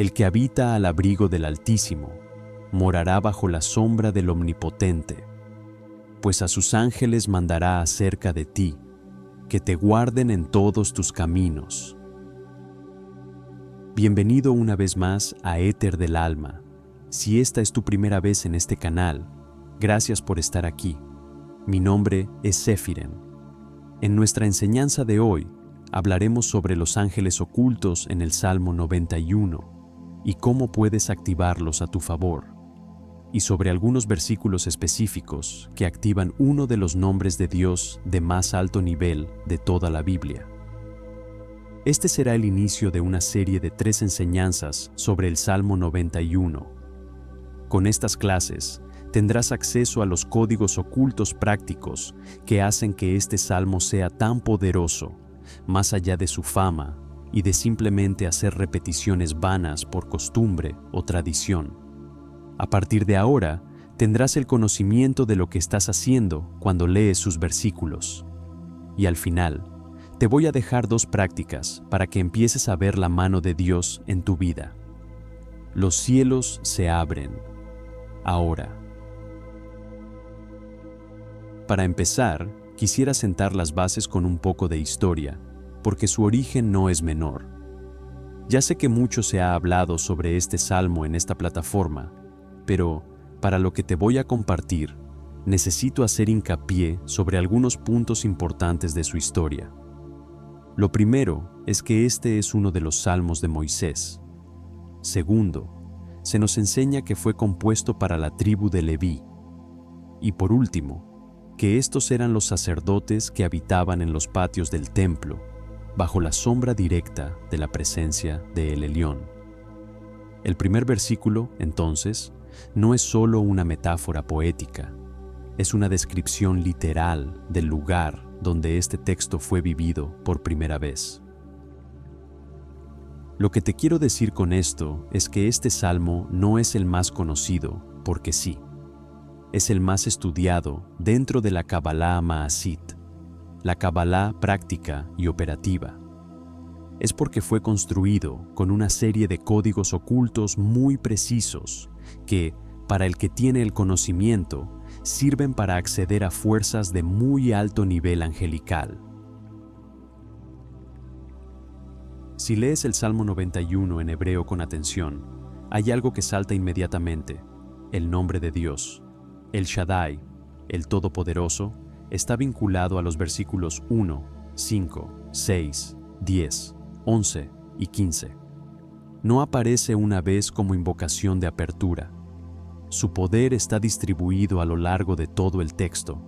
El que habita al abrigo del Altísimo morará bajo la sombra del Omnipotente, pues a sus ángeles mandará acerca de ti, que te guarden en todos tus caminos. Bienvenido una vez más a Éter del Alma. Si esta es tu primera vez en este canal, gracias por estar aquí. Mi nombre es Sephiren. En nuestra enseñanza de hoy, hablaremos sobre los ángeles ocultos en el Salmo 91 y cómo puedes activarlos a tu favor, y sobre algunos versículos específicos que activan uno de los nombres de Dios de más alto nivel de toda la Biblia. Este será el inicio de una serie de 3 enseñanzas sobre el Salmo 91. Con estas clases, tendrás acceso a los códigos ocultos prácticos que hacen que este salmo sea tan poderoso, más allá de su fama y de simplemente hacer repeticiones vanas por costumbre o tradición. A partir de ahora, tendrás el conocimiento de lo que estás haciendo cuando lees sus versículos. Y al final, te voy a dejar 2 prácticas para que empieces a ver la mano de Dios en tu vida. Los cielos se abren. Ahora. Para empezar, quisiera sentar las bases con un poco de historia, porque su origen no es menor. Ya sé que mucho se ha hablado sobre este salmo en esta plataforma, pero para lo que te voy a compartir, necesito hacer hincapié sobre algunos puntos importantes de su historia. Lo primero es que este es uno de los salmos de Moisés. Segundo, se nos enseña que fue compuesto para la tribu de Leví. Y por último, que estos eran los sacerdotes que habitaban en los patios del templo, bajo la sombra directa de la presencia de El Elyon. El primer versículo, entonces, no es solo una metáfora poética, es una descripción literal del lugar donde este texto fue vivido por primera vez. Lo que te quiero decir con esto es que este salmo no es el más conocido, porque sí. Es el más estudiado dentro de la Kabbalah Maasit, la Kabbalah práctica y operativa. Es porque fue construido con una serie de códigos ocultos muy precisos que, para el que tiene el conocimiento, sirven para acceder a fuerzas de muy alto nivel angelical. Si lees el Salmo 91 en hebreo con atención, hay algo que salta inmediatamente: el nombre de Dios. El Shaddai, el Todopoderoso, está vinculado a los versículos 1, 5, 6, 10, 11 y 15. No aparece una vez como invocación de apertura. Su poder está distribuido a lo largo de todo el texto,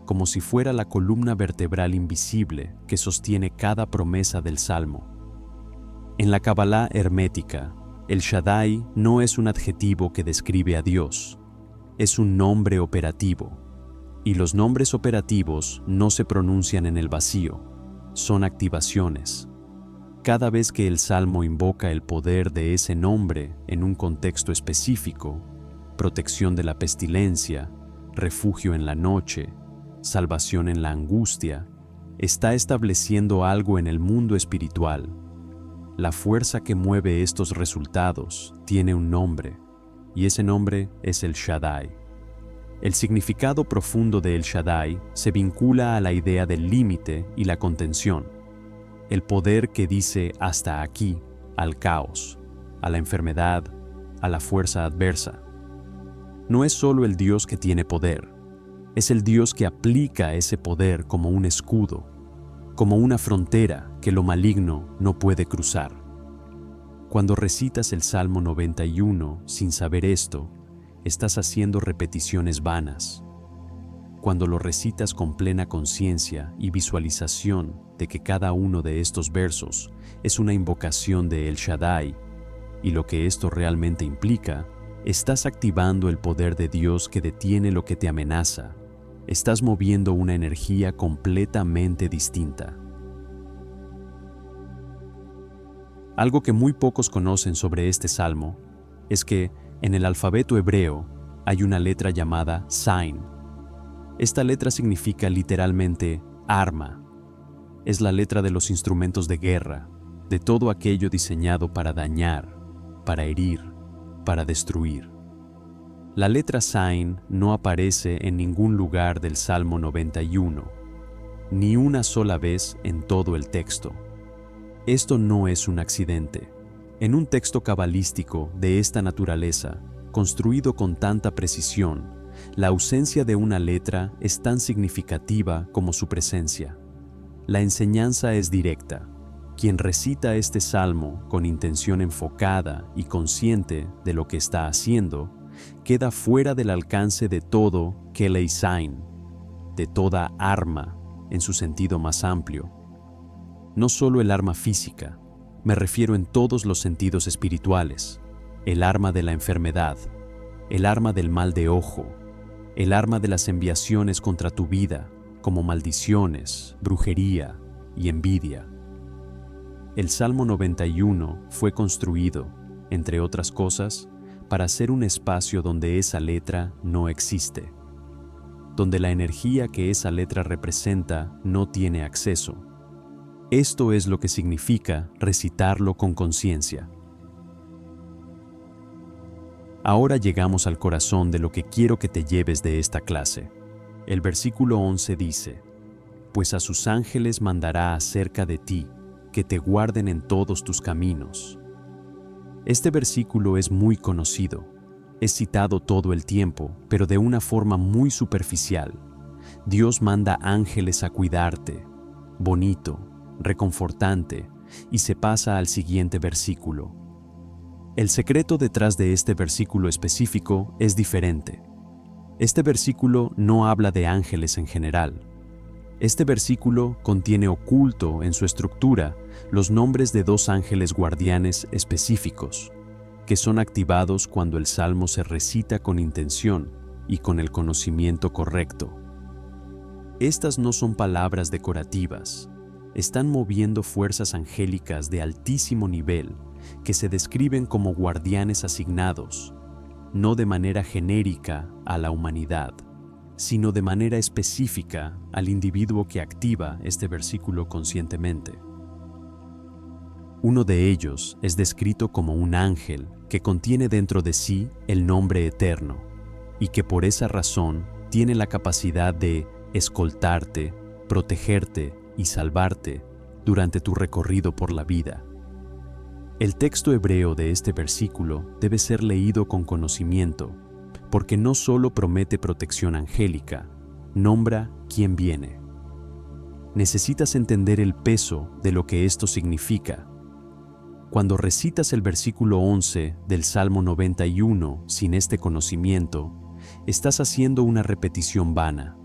como si fuera la columna vertebral invisible que sostiene cada promesa del Salmo. En la Kabbalah hermética, el Shaddai no es un adjetivo que describe a Dios, es un nombre operativo, y los nombres operativos no se pronuncian en el vacío, son activaciones. Cada vez que el Salmo invoca el poder de ese nombre en un contexto específico, protección de la pestilencia, refugio en la noche, salvación en la angustia, está estableciendo algo en el mundo espiritual. La fuerza que mueve estos resultados tiene un nombre, y ese nombre es el Shaddai. El significado profundo de El Shaddai se vincula a la idea del límite y la contención, el poder que dice hasta aquí al caos, a la enfermedad, a la fuerza adversa. No es solo el Dios que tiene poder, es el Dios que aplica ese poder como un escudo, como una frontera que lo maligno no puede cruzar. Cuando recitas el Salmo 91 sin saber esto, estás haciendo repeticiones vanas. Cuando lo recitas con plena conciencia y visualización de que cada uno de estos versos es una invocación de El Shaddai, y lo que esto realmente implica, estás activando el poder de Dios que detiene lo que te amenaza. Estás moviendo una energía completamente distinta. Algo que muy pocos conocen sobre este salmo es que en el alfabeto hebreo hay una letra llamada Zain. Esta letra significa literalmente arma. Es la letra de los instrumentos de guerra, de todo aquello diseñado para dañar, para herir, para destruir. La letra Zain no aparece en ningún lugar del Salmo 91, ni una sola vez en todo el texto. Esto no es un accidente. En un texto cabalístico de esta naturaleza, construido con tanta precisión, la ausencia de una letra es tan significativa como su presencia. La enseñanza es directa. Quien recita este salmo con intención enfocada y consciente de lo que está haciendo, queda fuera del alcance de todo Kelei Zain, de toda arma en su sentido más amplio. No solo el arma física, me refiero en todos los sentidos espirituales, el arma de la enfermedad, el arma del mal de ojo, el arma de las enviaciones contra tu vida, como maldiciones, brujería y envidia. El Salmo 91 fue construido, entre otras cosas, para ser un espacio donde esa letra no existe, donde la energía que esa letra representa no tiene acceso. Esto es lo que significa recitarlo con conciencia. Ahora llegamos al corazón de lo que quiero que te lleves de esta clase. El versículo 11 dice: «Pues a sus ángeles mandará acerca de ti, que te guarden en todos tus caminos». Este versículo es muy conocido. Es citado todo el tiempo, pero de una forma muy superficial. Dios manda ángeles a cuidarte. Bonito, reconfortante, y se pasa al siguiente versículo. El secreto detrás de este versículo específico es diferente. Este versículo no habla de ángeles en general. Este versículo contiene oculto en su estructura los nombres de dos ángeles guardianes específicos, que son activados cuando el salmo se recita con intención y con el conocimiento correcto. Estas no son palabras decorativas, están moviendo fuerzas angélicas de altísimo nivel que se describen como guardianes asignados, no de manera genérica a la humanidad, sino de manera específica al individuo que activa este versículo conscientemente. Uno de ellos es descrito como un ángel que contiene dentro de sí el nombre eterno y que por esa razón tiene la capacidad de escoltarte, protegerte y salvarte durante tu recorrido por la vida. El texto hebreo de este versículo debe ser leído con conocimiento, porque no solo promete protección angélica, nombra quién viene. Necesitas entender el peso de lo que esto significa. Cuando recitas el versículo 11 del Salmo 91 sin este conocimiento, estás haciendo una repetición vana.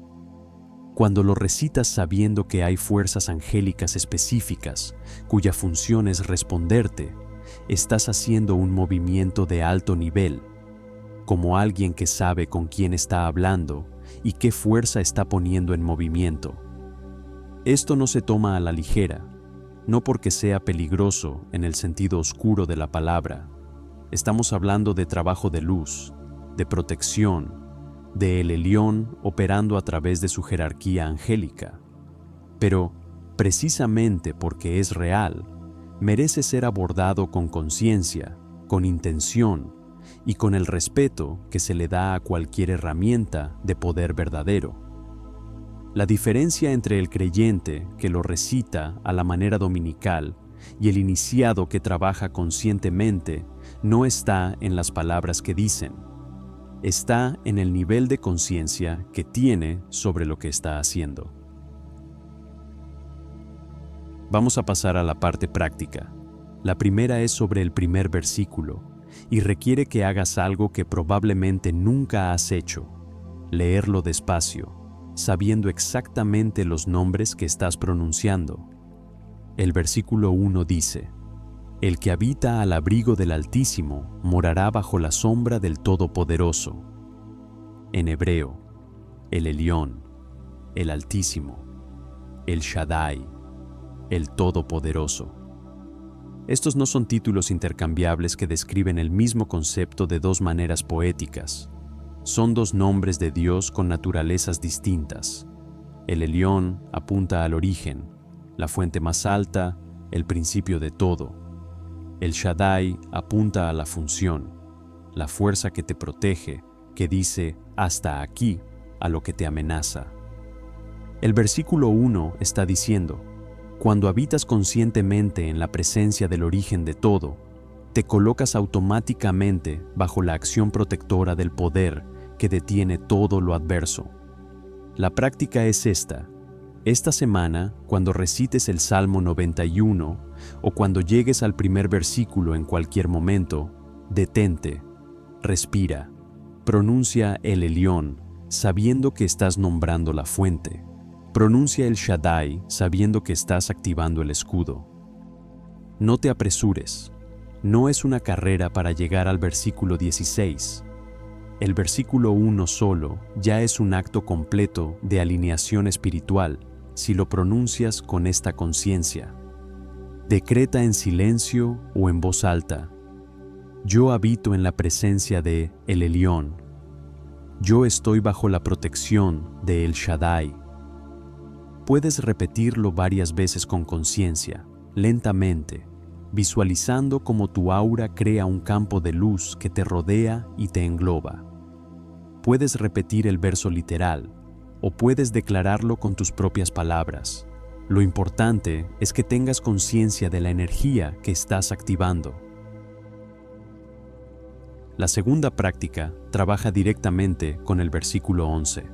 Cuando lo recitas sabiendo que hay fuerzas angélicas específicas cuya función es responderte, estás haciendo un movimiento de alto nivel, como alguien que sabe con quién está hablando y qué fuerza está poniendo en movimiento. Esto no se toma a la ligera, no porque sea peligroso en el sentido oscuro de la palabra. Estamos hablando de trabajo de luz, de protección, de El Elyon operando a través de su jerarquía angélica. Pero, precisamente porque es real, merece ser abordado con conciencia, con intención y con el respeto que se le da a cualquier herramienta de poder verdadero. La diferencia entre el creyente que lo recita a la manera dominical y el iniciado que trabaja conscientemente no está en las palabras que dicen, está en el nivel de conciencia que tiene sobre lo que está haciendo. Vamos a pasar a la parte práctica. La primera es sobre el primer versículo y requiere que hagas algo que probablemente nunca has hecho: leerlo despacio, sabiendo exactamente los nombres que estás pronunciando. El versículo 1 dice: «El que habita al abrigo del Altísimo morará bajo la sombra del Todopoderoso». En hebreo, el Elyon, el Altísimo, el Shaddai, el Todopoderoso. Estos no son títulos intercambiables que describen el mismo concepto de dos maneras poéticas. Son dos nombres de Dios con naturalezas distintas. El Elyon apunta al origen, la fuente más alta, el principio de todo. El Shaddai apunta a la función, la fuerza que te protege, que dice hasta aquí a lo que te amenaza. El versículo 1 está diciendo: cuando habitas conscientemente en la presencia del origen de todo, te colocas automáticamente bajo la acción protectora del poder que detiene todo lo adverso. La práctica es esta. Esta semana, cuando recites el Salmo 91 o cuando llegues al primer versículo en cualquier momento, detente, respira, pronuncia el Elión, sabiendo que estás nombrando la fuente. Pronuncia el Shaddai, sabiendo que estás activando el escudo. No te apresures. No es una carrera para llegar al versículo 16. El versículo 1 solo ya es un acto completo de alineación espiritual si lo pronuncias con esta conciencia. Decreta en silencio o en voz alta: yo habito en la presencia de El Elión. Yo estoy bajo la protección de El Shaddai. Puedes repetirlo varias veces con conciencia, lentamente, visualizando cómo tu aura crea un campo de luz que te rodea y te engloba. Puedes repetir el verso literal, o puedes declararlo con tus propias palabras. Lo importante es que tengas conciencia de la energía que estás activando. La segunda práctica trabaja directamente con el versículo 11.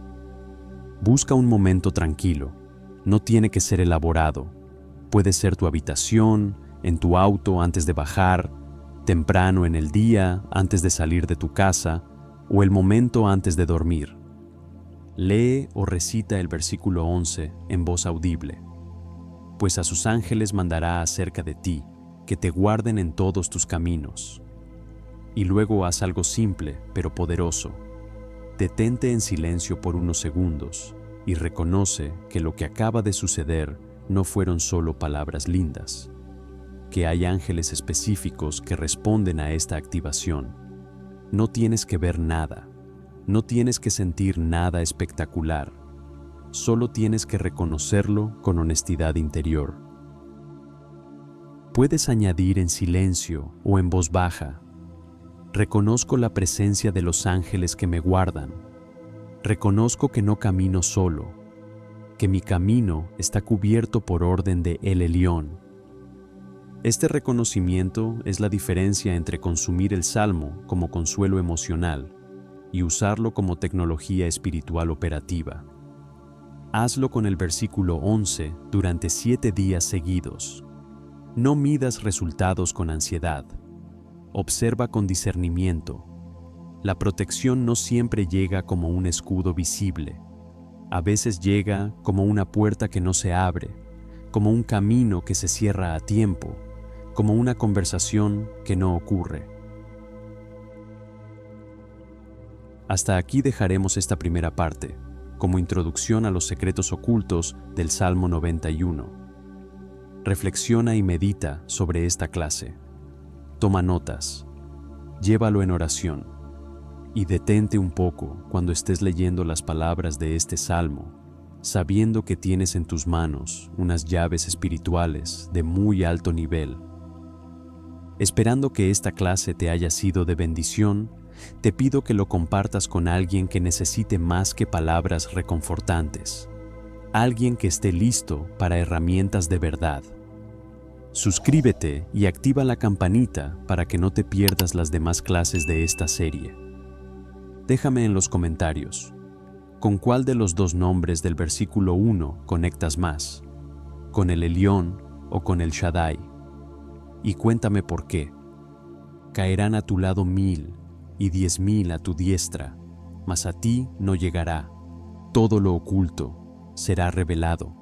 Busca un momento tranquilo. No tiene que ser elaborado. Puede ser tu habitación, en tu auto antes de bajar, temprano en el día antes de salir de tu casa, o el momento antes de dormir. Lee o recita el versículo 11 en voz audible. Pues a sus ángeles mandará acerca de ti, que te guarden en todos tus caminos. Y luego haz algo simple, pero poderoso. Detente en silencio por unos segundos y reconoce que lo que acaba de suceder no fueron solo palabras lindas, que hay ángeles específicos que responden a esta activación. No tienes que ver nada, no tienes que sentir nada espectacular, solo tienes que reconocerlo con honestidad interior. Puedes añadir en silencio o en voz baja: reconozco la presencia de los ángeles que me guardan. Reconozco que no camino solo, que mi camino está cubierto por orden de El Elión. Este reconocimiento es la diferencia entre consumir el Salmo como consuelo emocional y usarlo como tecnología espiritual operativa. Hazlo con el versículo 11 durante 7 días seguidos. No midas resultados con ansiedad. Observa con discernimiento. La protección no siempre llega como un escudo visible. A veces llega como una puerta que no se abre, como un camino que se cierra a tiempo, como una conversación que no ocurre. Hasta aquí dejaremos esta primera parte, como introducción a los secretos ocultos del Salmo 91. Reflexiona y medita sobre esta clase. Toma notas, llévalo en oración y detente un poco cuando estés leyendo las palabras de este salmo, sabiendo que tienes en tus manos unas llaves espirituales de muy alto nivel. Esperando que esta clase te haya sido de bendición, te pido que lo compartas con alguien que necesite más que palabras reconfortantes, alguien que esté listo para herramientas de verdad. Suscríbete y activa la campanita para que no te pierdas las demás clases de esta serie. Déjame en los comentarios, ¿con cuál de los dos nombres del versículo 1 conectas más? ¿Con el Elión o con el Shaddai? Y cuéntame por qué. Caerán a tu lado 1000 y 10,000 a tu diestra, mas a ti no llegará. Todo lo oculto será revelado.